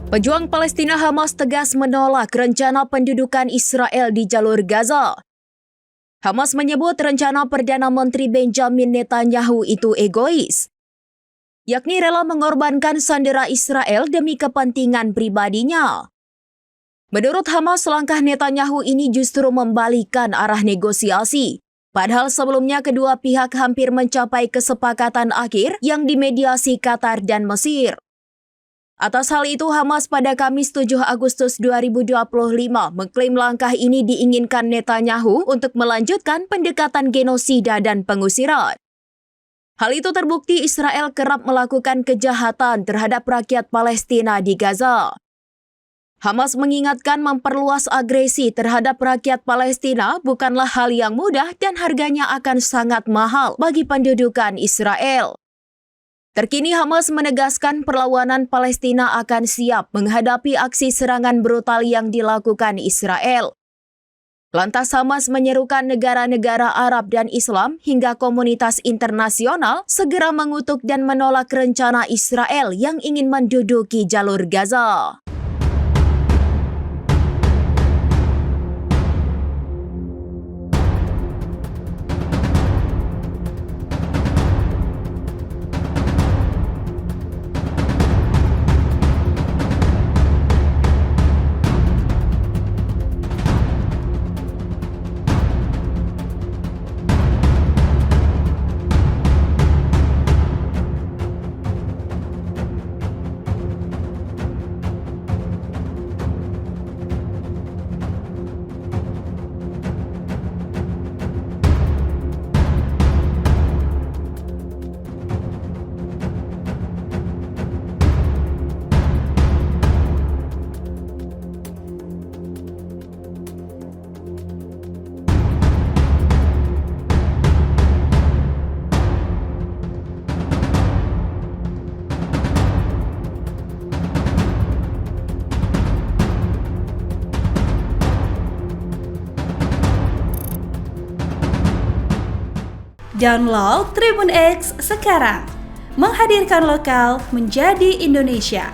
Pejuang Palestina Hamas tegas menolak rencana pendudukan Israel di jalur Gaza. Hamas menyebut rencana Perdana Menteri Benjamin Netanyahu itu egois, yakni rela mengorbankan sandera Israel demi kepentingan pribadinya. Menurut Hamas, langkah Netanyahu ini justru membalikkan arah negosiasi. Padahal sebelumnya kedua pihak hampir mencapai kesepakatan akhir yang dimediasi Qatar dan Mesir. Atas hal itu, Hamas pada Kamis 7 Agustus 2025 mengklaim langkah ini diinginkan Netanyahu untuk melanjutkan pendekatan genosida dan pengusiran. Hal itu terbukti Israel kerap melakukan kejahatan terhadap rakyat Palestina di Gaza. Hamas mengingatkan memperluas agresi terhadap rakyat Palestina bukanlah hal yang mudah dan harganya akan sangat mahal bagi pendudukan Israel. Terkini Hamas menegaskan perlawanan Palestina akan siap menghadapi aksi serangan brutal yang dilakukan Israel. Lantas Hamas menyerukan negara-negara Arab dan Islam hingga komunitas internasional segera mengutuk dan menolak rencana Israel yang ingin menduduki jalur Gaza. Download Tribun X sekarang, menghadirkan lokal menjadi Indonesia.